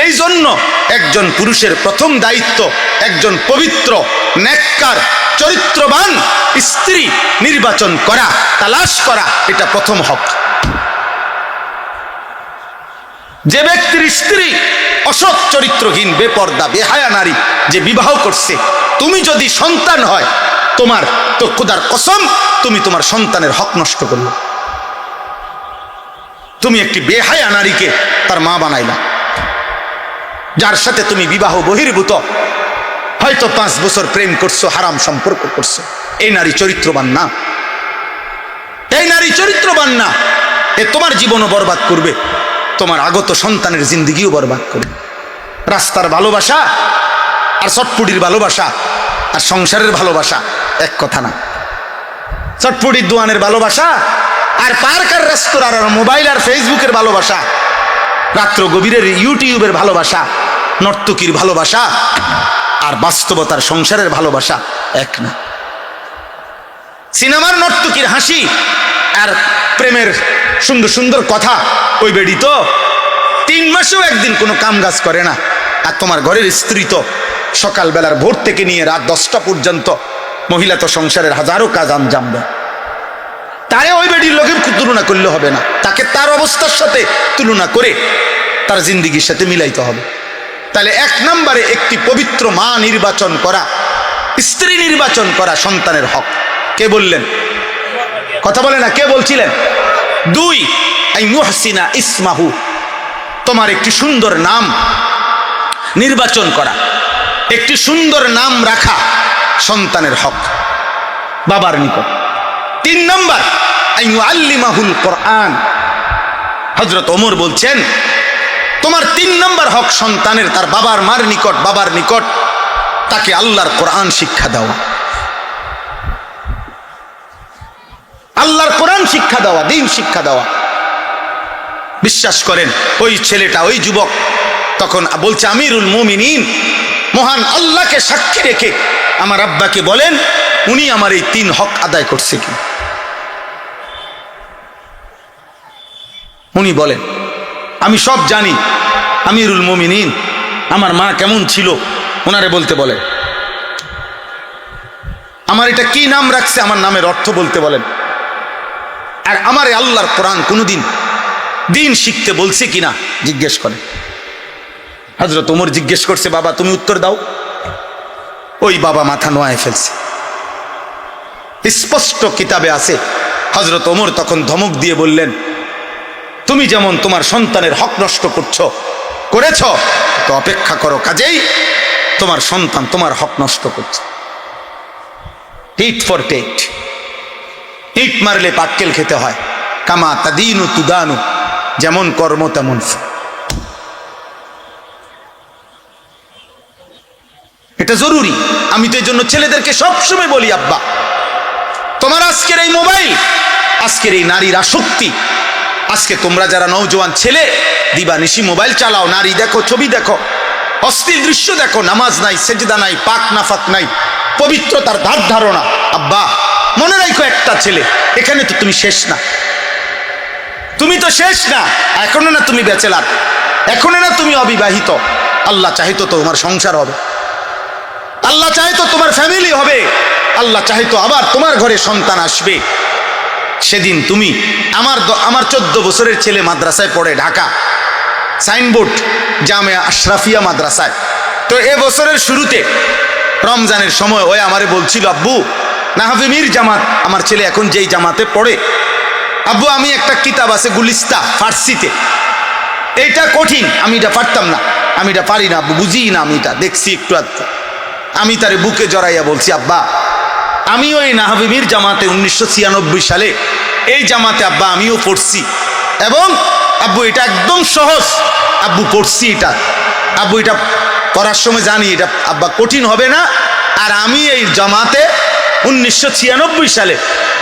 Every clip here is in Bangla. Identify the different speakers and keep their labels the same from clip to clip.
Speaker 1: এই জন্য একজন পুরুষের প্রথম দায়িত্ব একজন পবিত্র, নেককার, চরিত্রবান স্ত্রী নির্বাচন করা, তালাশ করা, এটা প্রথম হক। যে ব্যক্তির স্ত্রী অসৎ চরিত্রহীন, বেপর্দা, বেহায়া নারী যে বিবাহ করছে, তুমি যদি সন্তান হয়, তোমার তো খোদার কসম তুমি তোমার সন্তানের হক নষ্ট করলে। তুমি একটি বেহায়া নারীকে তার মা বানাইলা, যার সাথে তুমি বিবাহ বহির্ভূত হয়তো 5 বছর প্রেম করছো, হারাম সম্পর্ক করছো। এই নারী চরিত্রবান না, এই নারী চরিত্রবান না। এ তোমার জীবনও বরবাদ করবে, তোমার আগত সন্তানের জিন্দিগিও বরবাদ করবে। রাস্তার ভালোবাসা আর চটপুটির ভালোবাসা আর সংসারের ভালোবাসা এক কথা না। চটপুটির দোয়ানের ভালোবাসা আর পার্ক আর রেস্তোরাঁ আর মোবাইল আর ফেসবুকের ভালোবাসা, রাত্র গভীরের ইউটিউবের ভালোবাসা, নর্তকীর ভালোবাসা আর বাস্তবতার সংসারের ভালোবাসা এক না। সিনেমার নর্তকীর হাসি আর প্রেমের সুন্দর সুন্দর কথা, ওই বেডি তো 3 মাসেও একদিন কোনো কাম কাজ করে না। আর তোমার ঘরের স্ত্রী তো সকালবেলার ভোর থেকে নিয়ে রাত 10টা পর্যন্ত মহিলা তো সংসারের হাজারো কাজ আঞ্জাম দেয়। তারে ওই বেডির লোকে তুলনা করলে হবে না, তাকে তার অবস্থার সাথে তুলনা করে তার জিন্দিগির সাথে মিলাইতে হবে। তাহলে 1 নম্বরে একটি পবিত্র মা নির্বাচন করা, স্ত্রী নির্বাচন করা সন্তানের হক। কে বললেন? কথা বলে না, কে বলছিলেন? 2 আই মুহসিনা ইসমাহু, তোমার একটি সুন্দর নাম নির্বাচন করা, একটি সুন্দর নাম রাখা সন্তানের হক বাবার নিকট। 3 নম্বর আই ইউআল্লিমাহুল কোরআন। হযরত ওমর বলছেন তোমার 3 নম্বর হক সন্তানের তার বাবার মার নিকট, বাবার নিকট তাকে আল্লাহর কোরআন শিক্ষা দেওয়া, আল্লাহর কোরআন শিক্ষা দেওয়া, দ্বীন শিক্ষা দেওয়া। বিশ্বাস করেন ওই ছেলেটা, ওই যুবক তখন বলছে আমিরুল মুমিনিন, মহান আল্লাহকে সাক্ষী রেখে আমার আব্বাকে বলেন উনি আমার এই 3 হক আদায় করছে কি। উনি বলেন আমি সব জানি, আমিরুল মুমিনিন আমার মা কেমন ছিল ওনারে বলতে বলে, আমার এটা কি নাম রাখছে আমার নামের অর্থ বলতে বলেন, আর আমারে আল্লাহর কোরআন কোনোদিন দিন শিখতে বলছে কিনা জিজ্ঞেস করে। হযরত ওমর জিজ্ঞেস করছে বাবা তুমি উত্তর দাও। ওই বাবা মাথা নোয়ায় ফেলছে। স্পষ্ট কিতাবে আছে হযরত ওমর তখন ধমক দিয়ে বললেন তুমি যেমন তোমার সন্তানের হক নষ্ট করেছ, তো অপেক্ষা করো, কাজেই তোমার সন্তান তোমার হক নষ্ট করছে। টিট ফর টেট, ইট মারলে পাক্কেল খেতে হয়। কামা তাদিনু তুদানু, যেমন কর্ম তেমন ফল। এটা জরুরি। আমি তো এই জন্য ছেলেদেরকে সবসময় বলি আব্বা তোমার আজকের এই মোবাইল, আজকের এই নারীর আসক্তি, আজকে তোমরা যারা নওজোয়ান ছেলে দিবানিশি মোবাইল চালাও, নারী দেখো, ছবি দেখো, অশ্লীল দৃশ্য দেখো, নামাজ নাই, সেজদা নাই, পাক নাফাক নাই, পবিত্রতার ধার ধারণা। আব্বা মনে রাখো একটা ছেলে, এখানে তো তুমি শেষ না, তুমি তো শেষ না, এখনো না তুমি ব্যাচেলার, এখনো না তুমি অবিবাহিত। আল্লাহ চাইতো তোমার সংসার হবে, আল্লাহ চাইতো তোমার ফ্যামিলি হবে, আল্লাহ চাইতো আবার তোমার ঘরে সন্তান আসবে। সেদিন তুমি আমার 14 বছরের ছেলে মাদ্রাসায় পড়ে, ঢাকা সাইনবোর্ড জামিয়া আশরাফিয়া মাদ্রাসায়। তো এ বছরের শুরুতে রমজানের সময় ওই আমারে বলছিল আব্বু নাহভিমির জামাত, আমার ছেলে এখন যেই জামাতে পড়ে, আব্বু আমি একটা কিতাব আছে গুলিস্তা ফার্সিতে, এইটা কঠিন, আমি এটা পারতাম না, আমি এটা পারি না আব্বু, বুঝি না, আমি এটা দেখছি একটু আধটু। আমি তারে বুকে জড়াইয়া বলছি আব্বা আমি ওই নাহভিমির জামাতে 1996 সালে এই জামাতে আব্বা আমিও পড়ছি, এবং আব্বু এটা একদম সহজ, আব্বু পড়ছি এটা, আব্বু এটা পড়ার সময় জানি এটা আব্বা কঠিন হবে না। আর আমি এই জামাতে 1996 সালে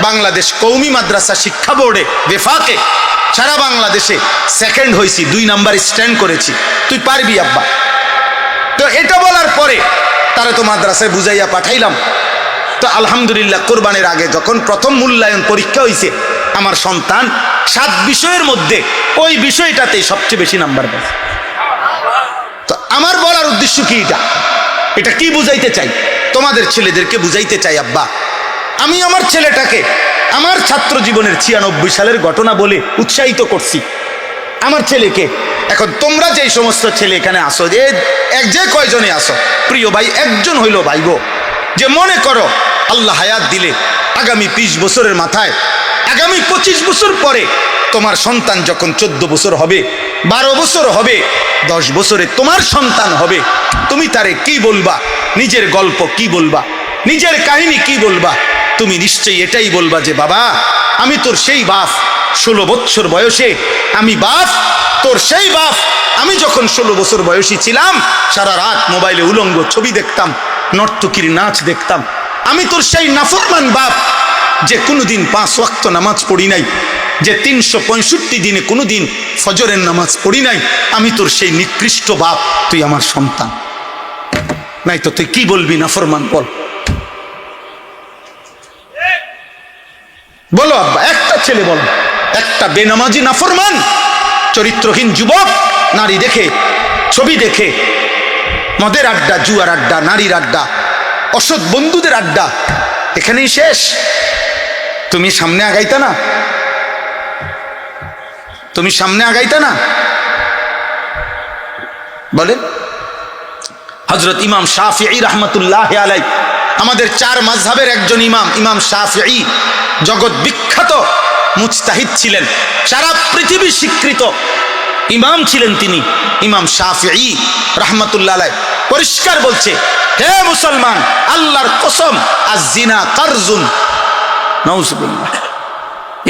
Speaker 1: বাংলাদেশ কওমি মাদ্রাসা শিক্ষা বোর্ডে বেফাকে সারা বাংলাদেশে 2nd হয়েছি, 2 নাম্বার স্ট্যান্ড করেছি, তুই পারবি আব্বা। তো এটা বলার পরে তারা তো মাদ্রাসায় বুঝাইয়া পাঠাইলাম। তো আলহামদুলিল্লাহ কোরবানের আগে যখন প্রথম মূল্যায়ন পরীক্ষা হয়েছে, আমার সন্তান 7 বিষয়ের মধ্যে ওই বিষয়টাতেই সবচেয়ে বেশি নাম্বার পেয়েছে। উদ্দেশ্য কি? এটা কি বুঝাইতে চাই? তোমাদের ছেলেদেরকে বুঝাইতে চাই আব্বা, আমি আমার ছেলেটাকে আমার ছাত্র জীবনের 96 সালের ঘটনা বলে উৎসাহিত করছি আমার ছেলেকে। এখন তোমরা যে সমস্ত ছেলে এখানে আসো, যে কয়জনে আসো, প্রিয় ভাই, একজন হইল ভাই গো, যে মনে করো আল্লাহ হায়াত দিলে আগামী 20 বছরের মাথায়, আগামী 25 বছর পরে তোমার সন্তান যখন 14 বছর হবে, 12 বছর হবে, 10 বছরে তোমার সন্তান হবে, তুমি তারে কি বলবা? নিজের গল্প কি বলবা? নিজের কাহিনী কি বলবা? তুমি নিশ্চয়ই এটাই বলবা যে বাবা, আমি তোর সেই বাপ, 16 বছর বয়সে আমি বাপ, তোর সেই বাপ, আমি যখন 16 বছর বয়সী ছিলাম সারা রাত মোবাইলে উলঙ্গ ছবি দেখতাম, নর্তকীর নাচ দেখতাম। আমি তোর সেই নাফরমান বাপ যে কোনোদিন 5 ওয়াক্ত নামাজ পড়ি নাই, যে 365 দিনে কোনোদিন ফজরের নামাজ পড়ি নাই। আমি তোর সেই নিকৃষ্ট বাপ, তুই আমার সন্তান নাই তো তুই কি বলবি? নাফরমান বল, বলো আব্বা, একটা ছেলে বলো, একটা বেনামাজি নাফরমান চরিত্রহীন যুবক নারী দেখে, ছবি দেখে, মদের আড্ডা, জুয়ার আড্ডা, নারীর আড্ডা, অসৎ বন্ধুদের আড্ডা, এখানেই শেষ। তুমি সামনে আগাইতা না? তুমি সামনে আগাইতা না? বলেন। হযরত ইমাম শাফিঈ রাহমাতুল্লাহি আলাইহি, আমাদের 4 মাযহাবের একজন ইমাম, ইমাম শাফিঈ জগৎ বিখ্যাত মুজতাহিদ ছিলেন, সারা পৃথিবী স্বীকৃত ইমাম ছিলেন তিনি। ইমাম শাফিঈ রাহমাতুল্লাহি আলাইহি পরিষ্কার বলছে, হে মুসলমান, আল্লাহর কসম, আয-জিনা কারজুন। নাউযুবিল্লাহ।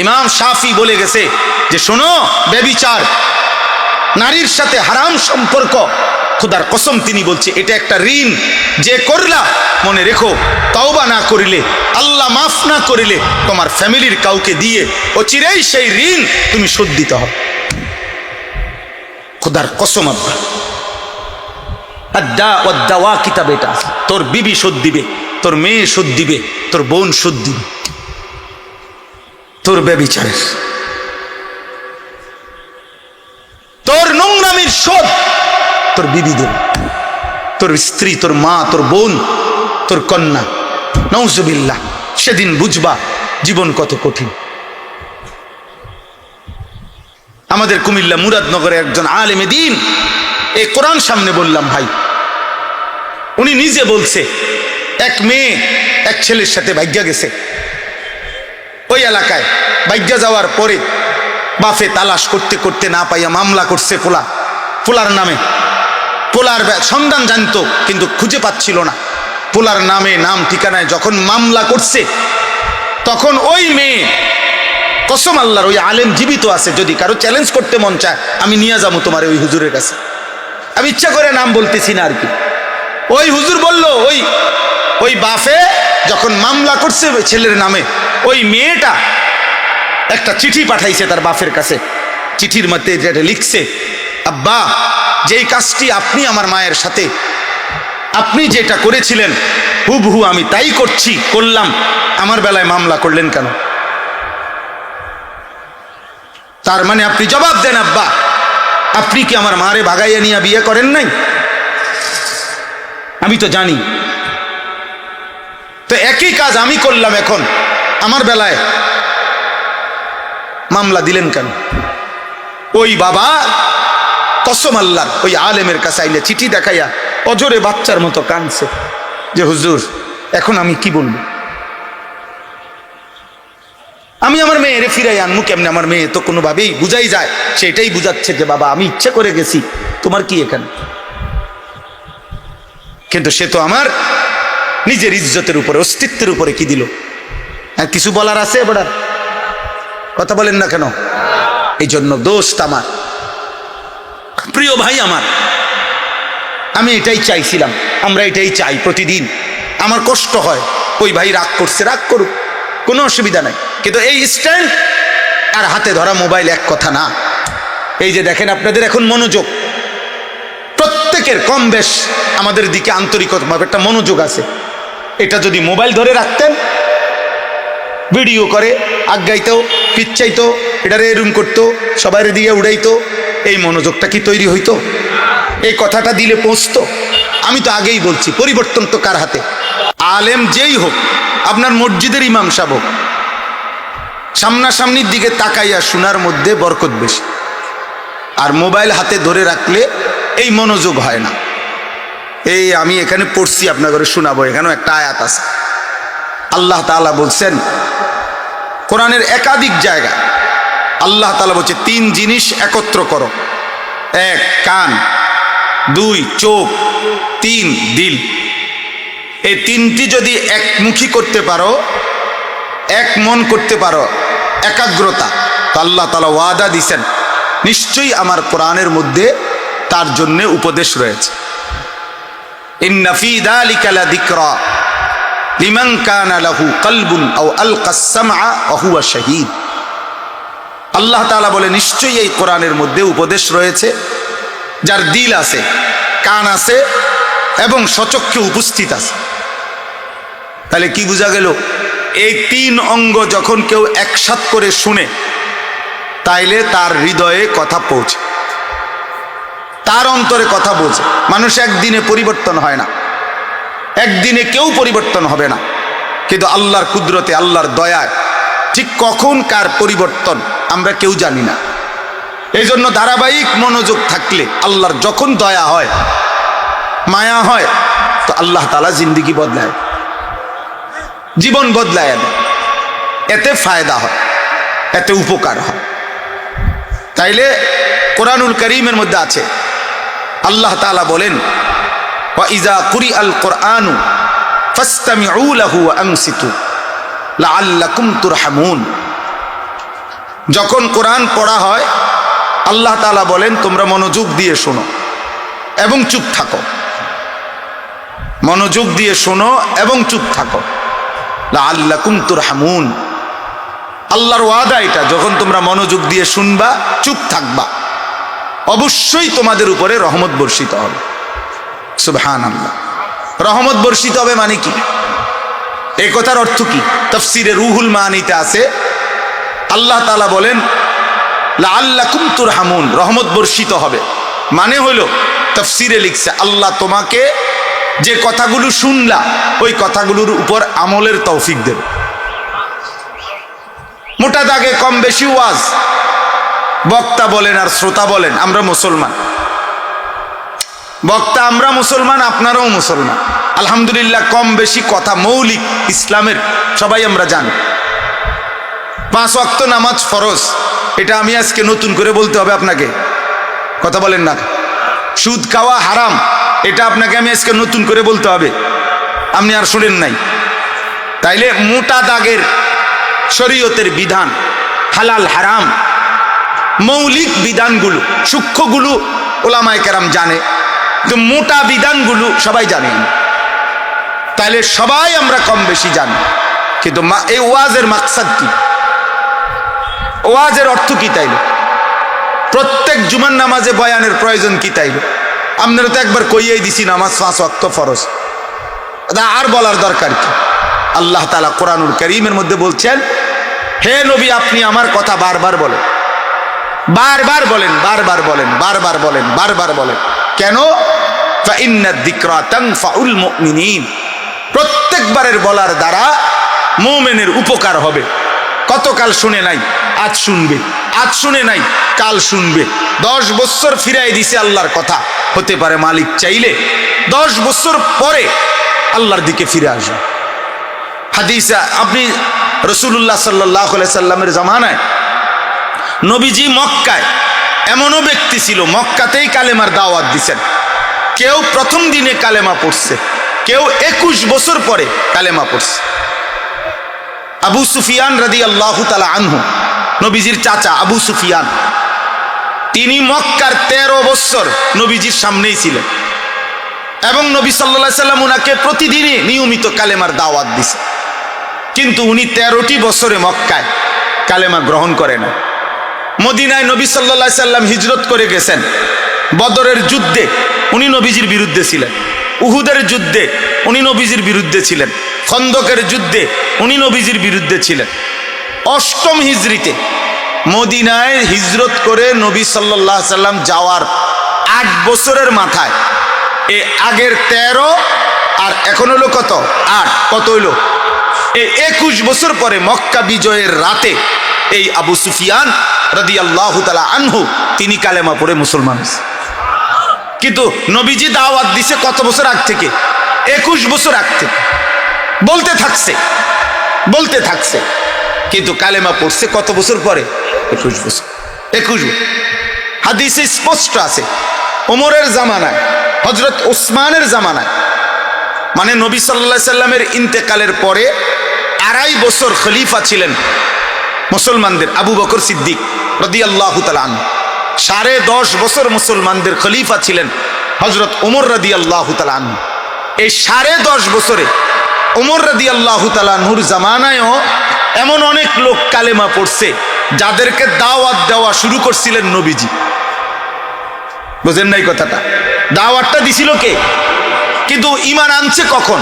Speaker 1: ইমাম শাফি বলে গেছে যে শোনো, ব্যভিচার, নারীর সাথে হারাম সম্পর্ক, খোদার কসম তিনি বলছে এটা একটা ঋণ, যে করলা মনে রেখো, তওবা না করিলে, আল্লাহ মাফ না করিলে, তোমার ফ্যামিলির কাউকে দিয়ে অচিরেই সেই ঋণ তুমি শোধ দিতে হবে। খোদার কসম আব্বা, আদ্দা ওয়াদ্দাওয়া কিতাবে এটা আছে। তোর বিবি শোধ দিবে, তোর মেয়ে শোধ দিবে, তোর বোন শোধ দিবে তোর ব্যভিচারের, তোর নোংরামির শোধ তোর বিবি দেবে, তোর স্ত্রী, তোর মা, তোর বোন, তোর কন্যা। নাউজুবিল্লাহ। সেদিন বুঝবা জীবন কত কঠিন। আমাদের কুমিল্লা মুরাদনগরে একজন আলেমে দ্বীন, এই কোরআন সামনে বললাম ভাই, উনি নিজে বলছে এক মেয়ে এক ছেলের সাথে ভাগ্যা গেছে, ওই এলাকায় ভাগ্যা যাওয়ার পরে বাফে তালাশ করতে করতে না পাইয়া মামলা করছে পোলার নামে। পোলার সন্ধান জানতো কিন্তু খুঁজে পাচ্ছিল না। পোলার নামে, নাম ঠিকানায় যখন মামলা করছে, তখন ওই মেয়ে, কসম আল্লাহর, ওই আলেম জীবিত আছে, যদি কারো চ্যালেঞ্জ করতে মন চায় আমি নিয়ে যাবো তোমার ওই হুজুরের কাছে, আমি ইচ্ছা করে নাম বলতেছি না আর কি। ওই হুজুর বলল, ওই বাফে যখন মামলা করছে ওই ছেলের নামে, ওই মেয়েটা একটা চিঠি পাঠাইছে তার বাপের কাছে। চিঠির মধ্যে যেটা লিখছে, আব্বা, যেই কাজটি আপনি আমার মায়ের সাথে, আপনি যেটা করেছিলেন হুবহু আমি তাই করলাম, আমার বেলায় মামলা করলেন কেন? তার মানে আপনি জবাব দেন আব্বা, আপনি কি আমার মারে ভাগাইয়া নিয়ে বিয়ে করেন নাই? আমি তো জানি। তো একই কাজ আমি করলাম, এখন আমার বেলায় মামলা দিলেন কেন? ওই বাবা কসম আল্লাহর ওই আলেমের কাছে আইলে চিঠি দেখাইয়া অজরে বাচ্চার মতো কাঁদছে যে হুজুর এখন আমি কি বলবো, আমি আমার মেয়েরে ফিরাই আনমু কেমনে? আমার মেয়ে তো কোনোভাবেই বুঝাই যায়, সেটাই বুঝাচ্ছে যে বাবা আমি ইচ্ছে করে গেছি, তোমার কি এখানে? কিন্তু সে তো আমার নিজের ইজ্জতের উপরে, অস্তিত্বের উপরে কি দিল? আর কিছু বলার আছে? এবার কথা বলেন না কেন? এই জন্য দোস্ত আমার, প্রিয় ভাই আমার, আমি এটাই চাইছিলাম, আমরা এটাই চাই প্রতিদিন। আমার কষ্ট হয়, ওই ভাই রাগ করছে, রাগ করুক, কোনো অসুবিধা নাই, কিন্তু এই স্ট্যান্ড আর হাতে ধরা মোবাইল এক কথা না। এই যে দেখেন আপনাদের এখন মনোযোগ, প্রত্যেকের কম বেশ আমাদের দিকে আন্তরিকভাবে একটা মনোযোগ আছে। এটা যদি মোবাইল ধরে রাখতেন, ভিডিও করে আগাইতো, পিচ্ছাইতো, এটারে এরুম করতো, সবাই দিকে উড়াইতো, এই মনোযোগটা কি তৈরি হইতো? এই কথাটা দিলে পৌঁছতো? আমি তো আগেই বলছি, পরিবর্তন তো কার হাতে? আলেম যেই হোক, আপনার মসজিদের ইমাম সাহেব হোক, সামনাসামনির দিকে তাকাইয়া শোনার মধ্যে বরকত বেশি। আর মোবাইল হাতে ধরে রাখলে এই মনোযোগ হয় না। এই আমি এখানে পড়ছি, আপনার ঘরে শোনাবো, এখানেও একটা আয়াত আছে। আল্লাহ তাআলা বলছেন কোরআনের একাধিক জায়গায়, আল্লাহ তাআলা বলছে 3 জিনিস একত্র করো। 1 কান, 2 চোখ, 3 দিল। এই 3টি যদি একমুখী করতে পারো, এক মন করতে পারো, একাগ্রতা, তো আল্লাহ তাআলা ওয়াদা দিছেন নিশ্চয়ই আমার কোরআনের মধ্যে তার জন্য উপদেশ রয়েছে। ইন্না ফি যালিকা লাযিকরা লিমান কানা লাহু কলবুন আও আলকাস সামআ ওয়া হুয়া শাহীদ। আল্লাহ তাআলা বলে নিশ্চয়ই এই কোরআনের মধ্যে উপদেশ রয়েছে যার দিল আছে, কান আছে এবং সচক্ষে উপস্থিত আছে। তাহলে কি বোঝা গেল? এই 3 অঙ্গ যখন কেউ একসাথ করে শুনে, তাইলে তার হৃদয়ে কথা পৌঁছে, তার অন্তরে কথা বোঝে। মানুষ একদিনে পরিবর্তন হয় না, একদিনে কেউ পরিবর্তন হবে না, কিন্তু আল্লাহর কুদরতে, আল্লাহর দয়ায় ঠিক কখন কার পরিবর্তন আমরা কেউ জানি না। এই জন্য ধারাবাহিক মনোযোগ থাকলে আল্লাহর যখন দয়া হয়, মায়া হয়, তো আল্লাহ তাআলা জিন্দেগি বদলায়, জীবন বদলায় দেয়। এতে ফায়দা হয়, এতে উপকার হয়। তাইলে কোরআনুল কারীমের মধ্যে আছে, আল্লাহ তাআলা বলেন ওয়া ইযা কুরিআল কুরআনু ফাসতামিউ লাহু ওয়া আনসিতু লাআল্লাকুম তুরহামুন। যখন কোরআন পড়া হয়, আল্লাহ তাআলা বলেন তোমরা মনোযোগ দিয়ে শোনো এবং চুপ থাকো। মনোযোগ দিয়ে শোনো এবং চুপ থাকো, লাআল্লাকুম তুরহামুন। আল্লাহর ওয়াদা এটা, যখন তোমরা মনোযোগ দিয়ে শুনবা, চুপ থাকবা, অবশ্যই তোমাদের উপরে রহমত বর্ষিত হবে। সুবহানাল্লাহ। রহমত বর্ষিত হবে মানে কি? এই কথার অর্থ কি? তাফসীরে রুহুল মানিতে আছে, আল্লাহ তাআলা বলেন লাআল্লাকুম তুরহামুন, রহমত বর্ষিত হবে। মানে হলো, তাফসীরে লিখছে আল্লাহ তোমাকে যে কথাগুলো শুনলা, ওই কথাগুলোর উপর আমলের তৌফিক দেবে। মোটা দাগে কম বেশি ওয়াজ, বক্তা বলেন আর শ্রোতা বলেন, আমরা মুসলমান। বক্তা আমরা মুসলমান, আপনারাও মুসলমান, আলহামদুলিল্লাহ। কম বেশি কথা মৌলিক ইসলামের সবাই আমরা জানি। 5 ওয়াক্ত নামাজ ফরজ, এটা আমি আজকে নতুন করে বলতে হবে আপনাকে, কথা বলেন না। সুদ খাওয়া হারাম, এটা আপনাকে আমি আজকে নতুন করে বলতে হবে, আপনি আর শুনেন নাই। তাইলে মোটা দাগের শরীয়তের বিধান, হালাল হারাম, মৌলিক বিধানগুলো, সূক্ষ্মগুলো ওলামায়ে কেরাম জানে, কিন্তু মোটা বিধানগুলো সবাই জানে না। তাইলে সবাই আমরা কম বেশি জানি, কিন্তু এই ওয়াজের মাকসাদ কি, ওয়াজের অর্থ কি? তাইলে প্রত্যেক জুমার নামাজে বয়ানের প্রয়োজন কি? তাইলে আপনারা তো একবার কইয়াই দিছি নামাজ 5 ওয়াক্ত ফরজ, আর বলার দরকার কি? আল্লাহ তাআলা কোরআনুল কারীমের মধ্যে বলছেন, হে নবী আপনি আমার কথা বারবার বলেন, বারবার বলেন, বারবার বলেন, বারবার বলেন, বারবার বলেন। কেন? ফাইন্নাদ যিকরা তানফাউল মুমিনিন, প্রত্যেকবারের বলার দ্বারা মুমিনের উপকার হবে। কতকাল শুনে নাই, আজ শুনবে, আজ শুনে নাই, কাল শুনবে। 10 বছর ফিরাই দিছে আল্লাহর কথা, হতে পারে মালিক চাইলে 10 বছর পরে আল্লাহর দিকে ফিরে আসবে। হাদিসে আপনি রাসূলুল্লাহ সাল্লাল্লাহু আলাইহি সাল্লামের জামানায় নবীজি মক্কায়, এমনও ব্যক্তি ছিল মক্কাতেই কালেমার দাওয়াত দিছেন। কেউ প্রথম দিনে কালেমা পড়ছে, কেউ 21 বছর পরে কালেমা পড়ছে। আবু সুফিয়ান রাদিয়াল্লাহু তাআলা আনহু, নবীজির চাচা আবু সুফিয়ান, তিনি মক্কার 13 বছর নবীজির সামনেই ছিলেন এবং নবী সাল্লাল্লাহু আলাইহি সাল্লাম উনাকে প্রতিদিনই নিয়মিত কালেমার দাওয়াত দিছে। কিন্তু উনি 13টি বছরে মক্কায় কালেমা গ্রহণ করে না। মদিনায় নবী সাল্লাল্লাহু আলাইহি সাল্লাম হিজরত করে গেছেন। বদরের যুদ্ধে উনি নবীজির বিরুদ্ধে ছিলেন, উহুদের যুদ্ধে উনি নবীজির বিরুদ্ধে ছিলেন, খন্দকের যুদ্ধে উনি নবীজির বিরুদ্ধে ছিলেন। 8ম হিজরিতে মদিনায় হিজরত করে নবী সাল্লাল্লাহু আলাইহি সাল্লাম যাওয়ার 8 বছরের মাথায় এ আগের 13 আর এখন হলো কত 8, কত হইল এই 21 বছর পরে মক্কা বিজয়ের রাতে এই আবু সুফিয়ান রাদিয়াল্লাহু তাআলা আনহু তিনি কালেমা পড়ে মুসলমান হয়েছে। কিন্তু নবীজি দাওয়াত দিছে কত বছর আগ থেকে? 21 বছর আগ থেকে বলতে থাকছে কিন্তু কালেমা পড়ছে কত বছর পরে? 21 বছর। হাদিসে স্পষ্ট আছে ওমরের জামানায়, হযরত ওসমানের জামানায়, মানে নবী সাল্লাল্লাহু আলাইহি সাল্লামের ইন্তেকালের পরে 2.5 বছর খলিফা ছিলেন মুসলমানদের আবু বকর সিদ্দিক রাদিয়াল্লাহু তাআলা আনহু। 10.5 বছর মুসলমানদের খলিফা ছিলেন হযরত ওমর রাদিয়াল্লাহু তাআলা আনহু। এই 10.5 বছরে ওমর রাদিয়াল্লাহু তাআলা আনহুর জামানায়ও এমন অনেক লোক কালেমা পড়ছে যাদেরকে দাওয়াত দেওয়া শুরু করছিলেন নবীজি। বুঝেন নাই কথাটা? দাওয়াতটা দিছিল কে? কিন্তু ঈমান আনছে কখন?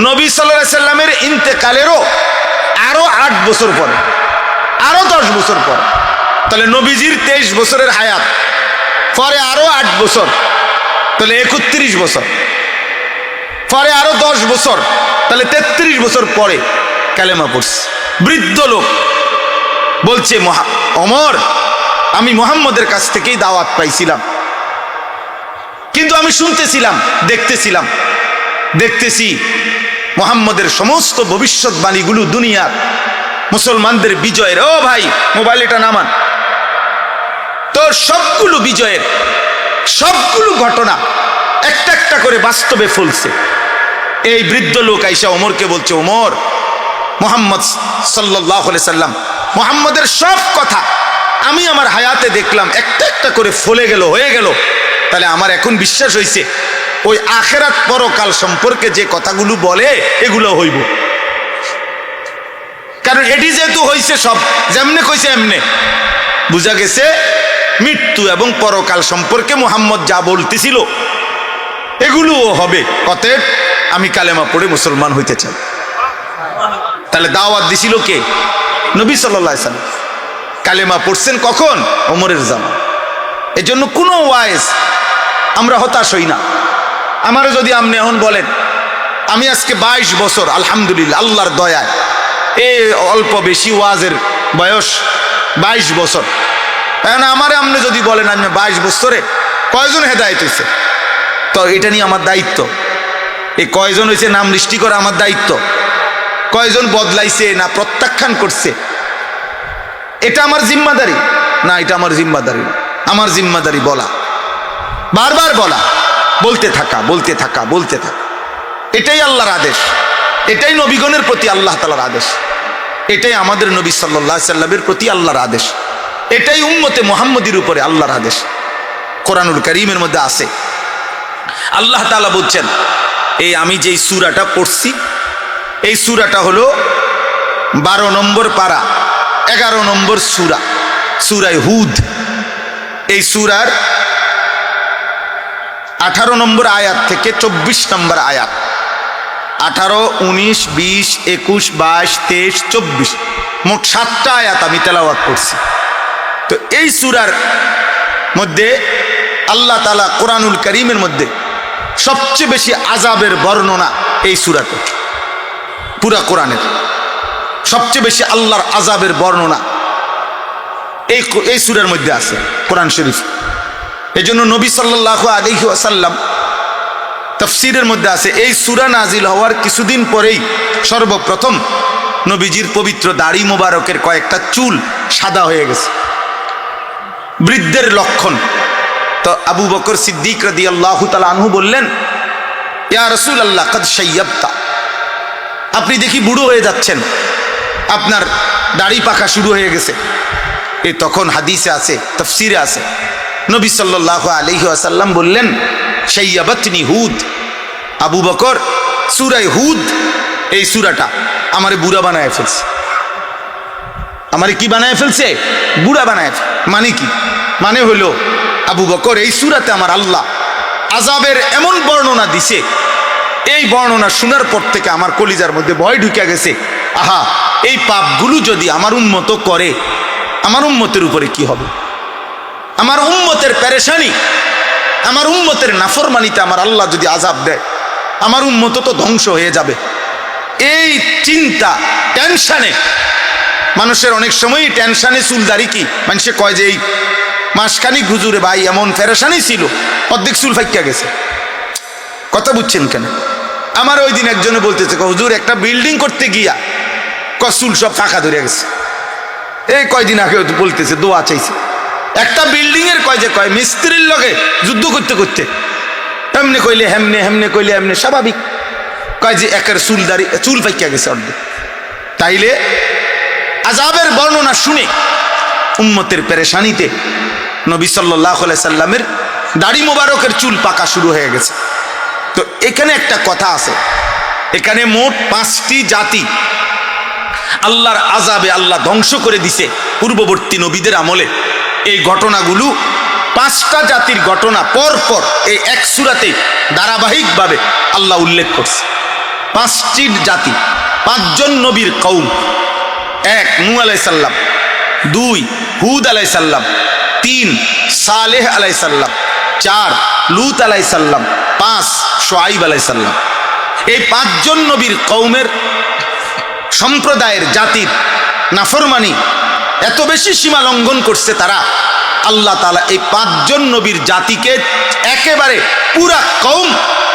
Speaker 1: নবী সাল্লাল্লাহু আলাইহি সাল্লামের ইন্তেকালেরও আরো 8 বছর পরে, আরো 10 বছর পর। তাহলে নবীজির 23 বছরের হায়াত, পরে আরো 8 বছর, তাহলে 31 বছর, পরে আরো 10 বছর, তাহলে 33 বছর পরে কালেমা পড়ছে। বৃদ্ধ লোক বলছে ওমর, আমি মুহাম্মদের কাছ থেকেই দাওয়াত পাইছিলাম, কিন্তু আমি শুনতেছিলাম, দেখতেছি মুহাম্মদের সমস্ত ভবিষ্যৎবাণীগুলো দুনিয়ার মুসলমানদের বিজয়ের, ও ভাই মোবাইল এটা নামান, তো সবগুলো বিজয়ের সবগুলো ঘটনা একটা একটা করে বাস্তবে ফলছে। এই বৃদ্ধ লোক আইসা ওমরকে বলছে, ওমর, মুহাম্মদ সাল্লাল্লাহু আলাইহি সাল্লাম মুহাম্মদের সব কথা আমি আমার হায়াতে দেখলাম একটা একটা করে ফলে গেল, হয়ে গেল। তাহলে আমার এখন বিশ্বাস হয়েছে ওই আখিরাত পরকাল সম্পর্কে যে কথাগুলো বলে এগুলো হইব। কারণ এটি যেহেতু হয়েছে, সব যেমনে কইছে এমনে বুঝা গেছে মৃত্যু এবং পরকাল সম্পর্কে মুহাম্মদ যা বলতেছিল এগুলোও হবে। অতএব আমি কালেমা পড়ে মুসলমান হইতে চাই। তাহলে দাওয়াত দিছিল কে? নবী সাল্লাল্লাহু আলাইহি সাল্লাম। কালেমা পড়ছেন কখন? ওমরের জামান। এজন্য কোনো ওয়াইজ আমরা হতাশ হই না। আমারও যদি আপনি এখন বলেন আমি আজকে 22 বছর আলহামদুলিল্লাহ আল্লাহর দয়ায়, এই অল্প বেশি ওয়াজের বয়স 22 বছর, এখন আমারে আপনি যদি বলেন আমি 22 বছরে কয়জন হেদায়েত হয়েছে, তো এটা নিয়ে আমার দায়িত্ব। এই কয়জন হয়েছে নাম লিস্টি করা আমার দায়িত্ব। কয়জন বদলাইছে না প্রত্যাখ্যান করছে এটা আমার জিম্মাদারি না? এটা আমার জিম্মাদারি না। আমার জিম্মাদারি বলা, বারবার বলা, বলতে থাকা। এটাই আল্লাহর আদেশ, এটাই নবীগণের প্রতি আল্লাহ তাআলার আদেশ, এটাই আমাদের নবী সাল্লাল্লাহু আলাইহি সাল্লামের প্রতি আল্লাহর আদেশ, এটাই উম্মতে মুহাম্মদীর উপরে আল্লাহর আদেশ। কোরআনুল কারীমের মধ্যে আছে আল্লাহ তাআলা বলছেন, এই আমি যেই সূরাটা পড়ছি এই সূরাটা হলো 12 নম্বর পারা, 11 নম্বর সূরা, সূরা হুদ। এই সূরার 18 নম্বর আয়াত থেকে 24 নম্বর আয়াত, 18, 19, 20, 21, 22, 23, 24, মোট 7টা আয়াত আমি তেলাওয়াত করছি। তো এই সূরার মধ্যে আল্লাহ তাআলা কোরআনুল কারীমের মধ্যে সবচেয়ে বেশি আযাবের বর্ণনা এই সূরাতে, পুরা কোরআনের সবচেয়ে বেশি আল্লাহর আযাবের বর্ণনা এই সূরার মধ্যে আছে, কোরআন শরীফ। এজন্য নবী সাল্লাল্লাহু আলাইহি ওয়াসাল্লাম তাফসীরের মধ্যে আছে এই সূরা নাজিল হওয়ার কিছুদিন পরেই সর্বপ্রথম নবীজির পবিত্র দাড়ি মোবারকের কয়েকটা চুল সাদা হয়ে গেছে, বৃদ্ধের লক্ষণ। তো আবু বকর সিদ্দিক রাদিয়াল্লাহু তাআলা আনহু বললেন, ইয়া রাসূলুল্লাহ কাদ শাইয়াবতা, আপনি দেখি বুড়ো হয়ে যাচ্ছেন, আপনার দাড়ি পাকা শুরু হয়ে গেছে। এই তখন হাদিসে আছে, তাফসীরে আছে, নবী সাল্লাল্লাহু আলাইহি ওয়াসাল্লাম বললেন, শাইয়াবাতনি হুদ, আবু বকর সূরা হুদ এই সূরাটা আমারে বুড়া বানায় ফেলছে। আমারে কি বানায় ফেলছে? বুড়া বানায়। মানে কি? মানে হলো আবু বকর এই সূরাতে আমার আল্লাহ আযাবের এমন বর্ণনা দিছে, এই বর্ণনা শোনার পর থেকে আমার কলিজার মধ্যে ভয় ঢুকে গেছে, আহা এই পাপগুলো যদি আমার উম্মত করে আমার উম্মতের উপরে কি হবে, আমার উম্মতের পেরেশানি আমার উম্মতের নাফরমানিতে আমার আল্লাহ যদি আযাব দেয়, আমার উম্মত তো ধ্বংস হয়ে যাবে। এই চিন্তা, টেনশনে মানুষের অনেক সময়ই টেনশনে চুলদারি কি মানুষে কয় যে এই মাসখানিক হুজুরে ভাই এমন ফেরেশানি ছিল, অর্ধেক চুল ফাইক্কা গেছে। কথা বুঝছেন কেন? আমার ওই দিন একজনে বলতেছে, হুজুর একটা বিল্ডিং করতে গিয়া চুল সব ফাঁকা ধরে গেছে। এই কয়দিন আগে বলতেছে, দোয়া চাইছে। একটা বিল্ডিং এর কয় মিস্ত্রির লগে যুদ্ধ করতে করতে এমনি কইলে হেমনে, হেমনে কইলে এমনি, স্বাভাবিক। কয় যে একের চুল ফাইক্কা গেছে অর্ধেক। তাইলে আযাবের বর্ণনা শুনে উম্মতের পেরেশানিতে নবী সাল্লাল্লাহু আলাইহি সাল্লামের দাড়ি মোবারকের চুল পাকা শুরু হয়ে গেছে। তো এখানে একটা কথা আছে, এখানে মোট 5টি জাতি আল্লাহর আযাবে আল্লাহ ধ্বংস করে দিছে পূর্ববর্তী নবীদের আমলে। এই ঘটনাগুলো 5টা জাতির ঘটনা পরপর এই এক সূরাতে ধারাবাহিকভাবে আল্লাহ উল্লেখ করছে। 5টি জাতি, 5 জন নবীর কওম। 1 নূহ আলাইহিস সালাম, 2 হুদ আলাইহিস সালাম, 3 সালেহ আলাইহিস সালাম, 4 লূত আলাইহিস সালাম, 5 শুআয়ব আলাইহিস সালাম। এই 5 জন নবীর কওমের সম্প্রদায়ের জাতির নাফরমানি এত বেশি সীমা লঙ্ঘন করছে তারা, আল্লাহ তাআলা এই 5 জন নবীর জাতিকে একেবারে পুরা কওম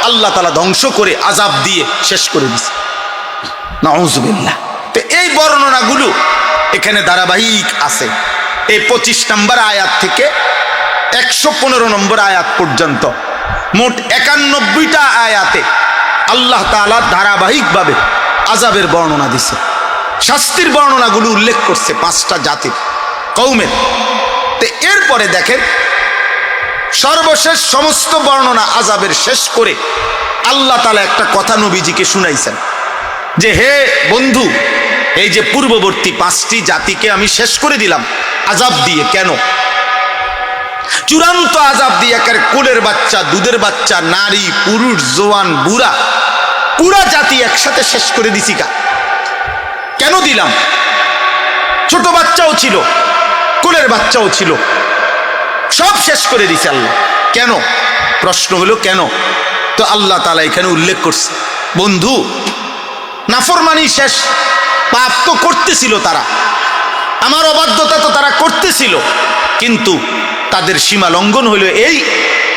Speaker 1: আল্লাহ তাআলা ধ্বংস করে আযাব দিয়ে শেষ করে দিয়েছে। নাউযুবিল্লাহ। তো এই বর্ণনাগুলো এখানে ধারাবাহিক আছে। এই 25 নম্বর আয়াত থেকে 115 নম্বর আয়াত পর্যন্ত মোট 91টা আয়াতে আল্লাহ তাআলা ধারাবাহিকভাবে আযাবের বর্ণনা দিছে, শাস্তির বর্ণনাগুলো উল্লেখ করছে 5টা জাতির কওমের। তো এরপরে দেখেন সর্বশেষ সমস্ত বর্ণনা আযাবের শেষ করে আল্লাহ তাআলা একটা কথা নবীজিকে শুনাইছেন যে, হে বন্ধু, এই যে পূর্ববর্তী 5টি জাতিকে আমি শেষ করে দিলাম আযাব দিয়ে। কেন? চূড়ান্ত আযাব দিয়ে একের কোলের বাচ্চা, দুধের বাচ্চা, নারী, পুরুষ, জওয়ান, বুড়া, পুরা জাতি একসাথে শেষ করে দিছি। কেন দিলাম? ছোট বাচ্চাও ছিল, কোলের বাচ্চাও ছিল, সব শেষ করে দিছে আল্লাহ। কেন? প্রশ্ন হলো কেন? তো আল্লাহ তাআলা এখানে উল্লেখ করছে, বন্ধু, নাফরমানি শেষ, পাপ তো করতেছিল তারা, আমার অবাধ্যতা তো তারা করতেছিল, কিন্তু তাদের সীমা লঙ্ঘন হইল এই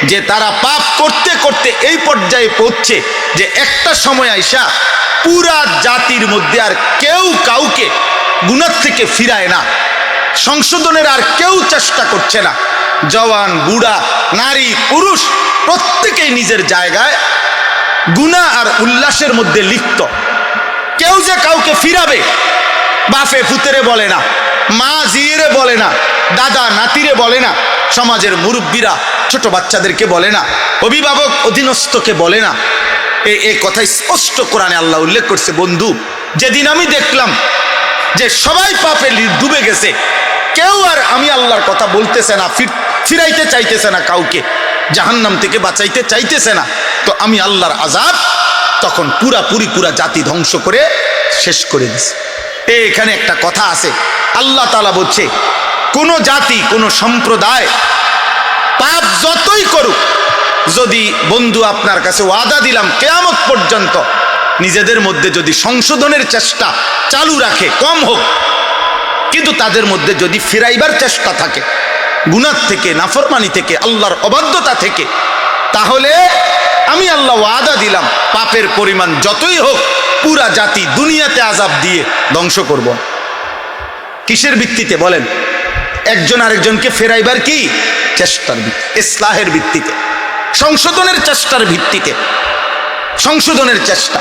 Speaker 1: যে তারা পাপ করতে করতে এই পর্যায়ে পৌঁছে যে একটা সময় আইসা পুরা জাতির মধ্যে আর কেউ কাউকে গুনাহ থেকে ফিরায় না, সংশোধনের আর কেউ চেষ্টা করছে না। জওয়ান, বুড়া, নারী, পুরুষ প্রত্যেকেই নিজের জায়গায় গুনাহ আর উল্লাসের মধ্যে লিপ্ত। কেউ যে কাউকে ফিরাবে, বাপে পুতেরে বলে না, মা জিরে বলে না, দাদা নাতিরে বলে না, সমাজের মুরব্বীরা ছোট বাচ্চাদেরকে বলে না, অভিভাবক অধীনস্থকে বলে না। এই কথাই স্পষ্ট কোরআনে আল্লাহ উল্লেখ করছে, বন্ধু, যেদিন আমি দেখলাম যে সবাই পাপে ডুবে গেছে, কেউ আর আমি আল্লাহর কথা বলতেছে না, ফিরাইতে চাইতেছে না, কাউকে জাহান্নাম থেকে বাঁচাইতে চাইতেছে না, তো আমি আল্লাহর আযাব তখন পুরা জাতি ধ্বংস করে শেষ করে দিছে। এখানে একটা কথা আছে, আল্লাহ তাআলা বলছে, কোন জাতি, কোন সম্প্রদায় পাপ যতই করুক, যদি বন্ধু আপনার কাছে ওয়াদা দিলাম কিয়ামত পর্যন্ত নিজেদের মধ্যে যদি সংশোধনের চেষ্টা চালু রাখে, কম হোক, কিন্তু তাদের মধ্যে যদি ফিরাইবার চেষ্টা থাকে গুনাহ থেকে, নাফরমানি থেকে, আল্লাহর অবাধ্যতা থেকে, তাহলে আমি আল্লাহ ওয়াদা দিলাম পাপের পরিমাণ যতই হোক পুরা জাতি দুনিয়াতে আযাব দিয়ে ধ্বংস করব। কিসের ভিত্তিতে বলেন? একজন আরেকজনকে ফেরাইবার কি চেষ্টার ভিত্তিতে, ইসলাহের ভিত্তিতে, সংশোধনের চেষ্টার ভিত্তিতে, সংশোধনের চেষ্টা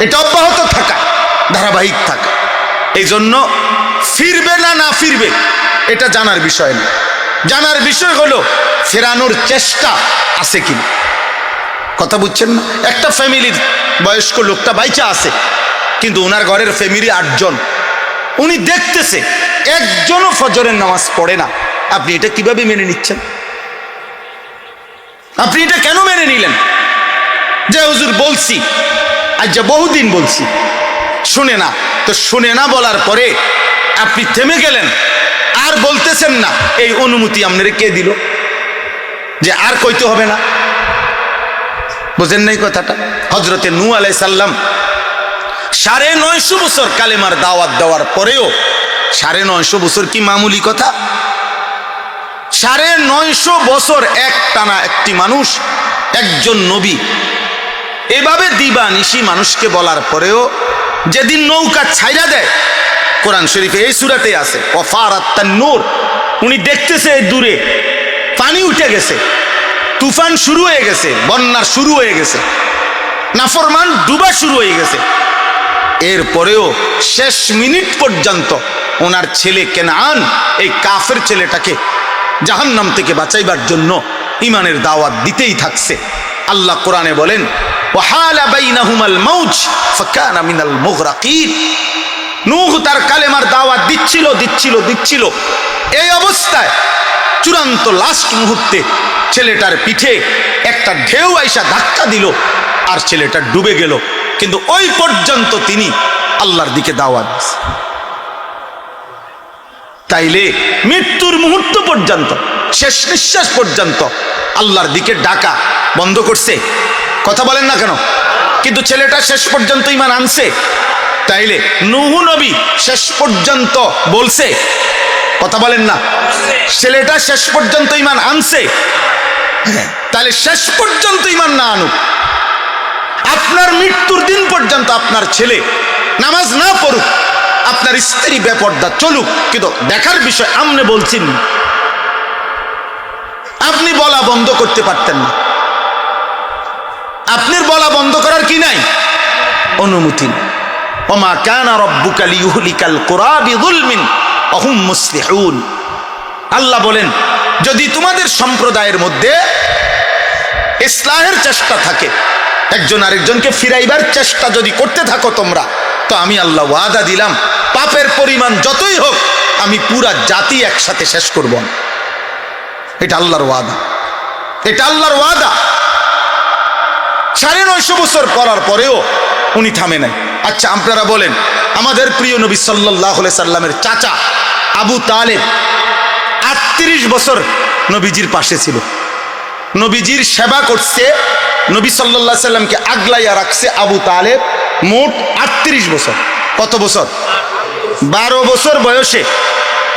Speaker 1: এটা অব্যাহত থাকা, ধারাবাহিক থাকা। এই জন্য ফিরবে না না ফিরবে এটা জানার বিষয় না, জানার বিষয় হলো ফেরানোর চেষ্টা আছে কিনা। কথা বুঝছেন না? একটা ফ্যামিলির বয়স্ক লোকটা বাইচা আছে, কিন্তু ওনার ঘরের ফ্যামিলি 8 জন, উনি দেখতেছে একজনও ফজরের নামাজ পড়ে না। আপনি এটা কিভাবে মেনে নিচ্ছেন? আপনি এটা কেন মেনে নিলেন? যে হুজুর বলছি, আজ যা বহুদিন বলছি, শুনে না, তো শুনে না বলার পরে আপনি থেমে গেলেন, আর বলতেছেন না, এই অনুমতি আপনারে কে দিল? যে আর কইতে হবে না? বুঝেন নাই কথাটা? হযরতে নূহ আলাইহিস সালাম 950 বছর কালেমার দাওয়াত দেওয়ার পরেও, 950 বছর কি মামুলি কথা? 950 বছর একটানা একটি মানুষ, একজন নবী এভাবে দিবানিশি মানুষকে বলার পরেও যেদিন নৌকা ছাইরা দেয়, কোরআন শরীফে এই সূরাতে আছে ওয়াফারাত তান্নুর, উনি দেখতেছে দূরে পানি উঠে গেছে, তুফান শুরু হয়ে গেছে, বন্যার শুরু হয়ে গেছে, নাফরমান ডুবা শুরু হয়ে গেছে। এরপরেও শেষ মিনিট পর্যন্ত ওনার ছেলে কেনান, এই কাফের ছেলেটাকে জাহান্নাম থেকে বাঁচাইবার জন্য ইমানের দাওয়াত দিতেই থাকছে। আল্লাহ কোরআনে বলেন ওয়াহালা বাইনাহুমাল মাউজ ফাকানা মিনাল মুগরাকিন। নূহ তার কালেমার দাওয়াত দিচ্ছিল। এই অবস্থায় চূড়ান্ত লাস্ট মুহূর্তে ছেলেটার পিঠে একটা ঢেউ আইসা ধাক্কা দিল আর ছেলেটা ডুবে গেল। কিন্তু ওই পর্যন্ত তিনি আল্লাহর দিকে দাওয়াত দিয়েছে। তাইলে মৃত্যুর মুহূর্ত পর্যন্ত, শেষ নিঃশ্বাস পর্যন্ত আল্লাহর দিকে ডাকা বন্ধ করছে? কথা বলেন না কেন? কিন্তু ছেলেটা শেষ পর্যন্ত ঈমান আনছে। তাইলে নূহ নবী শেষ পর্যন্ত বলছে, কথা বলেন না? ছেলেটা শেষ পর্যন্ত ঈমান আনছে। তাহলে শেষ পর্যন্ত ঈমান না আনুক, আপনার মৃত্যুর দিন পর্যন্ত আপনার ছেলে নামাজ না পড়ুক, আপনার স্ত্রী বেপর্দা চলুক, কিন্তু দেখার বিষয় আমনে বলছেন, আপনি বলা বন্ধ করতে পারতেন না। আপনার বলা বন্ধ করার কি নাই? অনুমতি নেই। ওমা কানা রাব্বুকা লিয়ুহলিকাল কুরা বিযুলমিন ওয়া হুম মুসলিহুন। আল্লাহ বলেন, যদি তোমাদের সম্প্রদায়ের মধ্যে ইসলাহের চেষ্টা থাকে, একজন আরেকজনকে ফিরাইবার চেষ্টা যদি করতে থাকো তোমরা, তো আমি আল্লাহ ওয়াদা দিলাম পাপের পরিমাণ যতই হোক আমি পুরা জাতি একসাথে শেষ করব। এটা আল্লাহর ওয়াদা, এটা আল্লাহর ওয়াদা। 950 বছর পড়ার পরেও উনি থামে নাই। আচ্ছা আপনারা বলেন, আমাদের প্রিয় নবী সাল্লাল্লাহু আলাইহি সাল্লামের চাচা আবু তালেব 38 বছর নবীজির পাশে ছিল, নবীজির সেবা করছে, নবী সাল্লাল্লাহু আলাইহি সাল্লামকে আগলাইয়া রাখছে আবু তালেব মোট 38 বছর। কত বছর? 12 বছর বয়সে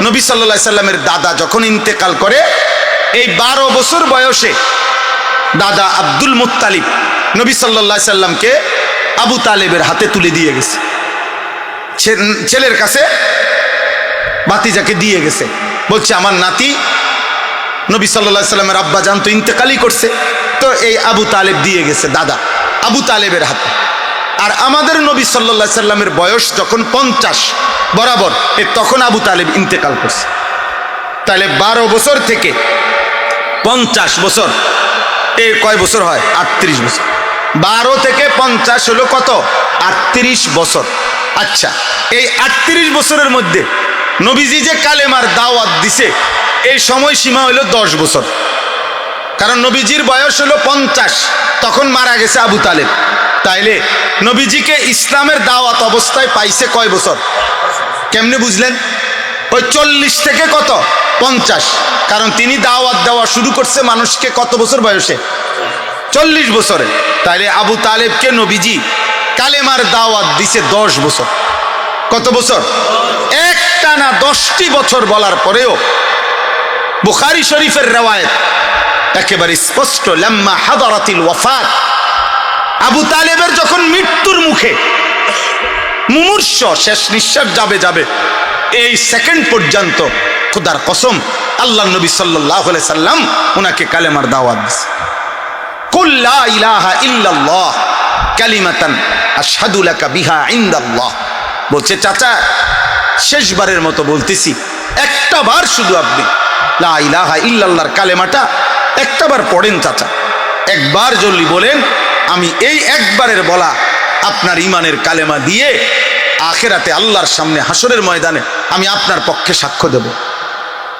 Speaker 1: নবী সাল্লাল্লাহু আলাইহি সাল্লামের দাদা যখন ইন্তেকাল করে, এই 12 বছর বয়সে দাদা আব্দুল মুত্তালিব নবী সাল্লাল্লাহু আলাইহি সাল্লামকে আবু তালেবের হাতে তুলে দিয়ে গেছে, ছেলের কাছে ভাতিজাকে দিয়ে গেছে, বলছে আমার নাতি নবী সাল্লাল্লাহু আলাইহি সাল্লামের আব্বা জান তো ইন্তেকালই করছে, তো এই আবু তালেব দিয়ে গেছে দাদা আবু তালেবের হাতে। আর আমাদের নবী সাল্লাল্লাহু আলাইহি সাল্লামের বয়স যখন 50 বরাবর, তখন আবু তালেব ইন্তেকাল করছে। তাহলে 12 বছর থেকে 50 বছর, এই কয় বছর হয়? 38 বছর। 12 থেকে 50 হলো কত? 38 বছর। আচ্ছা, এই 38 বছরের মধ্যে নবীজি যে কালেমার দাওয়াত দিছে, এই সময়সীমা হলো 10 বছর। কারণ নবীজির বয়স হলো 50, তখন মারা গেছে আবু তালেব। তাইলে নবীজিকে ইসলামের দাওয়াত অবস্থায় পাইছে কয় বছর? কেমনে বুঝলেন? ওই 40 থেকে কত? 50। কারণ তিনি দাওয়াত দেওয়া শুরু করছে মানুষকে কত বছর বয়সে? 40 বছরে। তাইলে আবু তালেবকে নবীজি কালেমার দাওয়াত দিছে 10 বছর। কত বছর? একটানা 10টি বছর বলার পরেও বুখারী শরীফের রওয়ায়াত একেবারে স্পষ্ট, লাম্মা হাদারাতিল ওয়াফাত, আবু তালেবের যখন মৃত্যুর মুখে মুমূর্ষ, শেষ নিঃশ্বাস যাবে, এই সেকেন্ড পর্যন্ত খোদার কসম আল্লাহ নবী সাল্লাল্লাহু আলাইহি সাল্লাম ওনাকে কালেমার দাওয়াত দিয়েছে। কুল লা ইলাহা ইল্লাল্লাহ কালিমাতান আশহাদু লাকা বিহা ইনদাল্লাহ। বলছে চাচা শেষবারের মতো বলতেছি, একটা বার শুধু আপনি লা ইলাহা ইল্লাল্লাহর কালেমাটা একটাবার পড়েন চাচা, একবার যদি বলেন, আমি এই একবারের বলা আপনার ইমানের কালেমা দিয়ে আখেরাতে আল্লাহর সামনে হাসরের ময়দানে আমি আপনার পক্ষে সাক্ষ্য দেব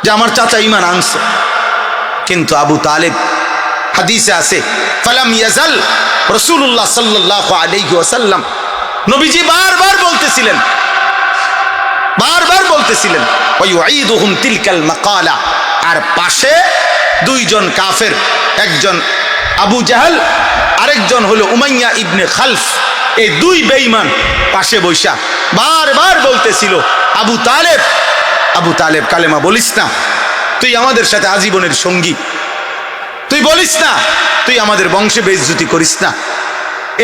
Speaker 1: যে আমার চাচা ইমান আনছে। কিন্তু আবু তালেব, হাদিসে আছে, ফালাম ইয়াজাল রাসূলুল্লাহ সাল্লাল্লাহু আলাইহি ওয়াসাল্লাম, নবীজি বারবার বলতেছিলেন ওয়াইউঈদুহুম তিলকাল মাকালা, আর পাশে দুইজন কাফের, একজন আবু জাহাল, আরেকজন হলো উমাইয়া ইবনে খালফ। এই দুই বেঈমান পাশে বৈশা বারবার বলতেছিল, আবু তালেব কালেমা বলিস না, তুই আমাদের সাথে আজীবনের সঙ্গী, তুই বলিস না, তুই আমাদের বংশে বেইজ্জতি করিস না।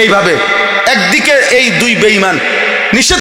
Speaker 1: এইভাবে একদিকে এই দুই বেঈমান নিষেধ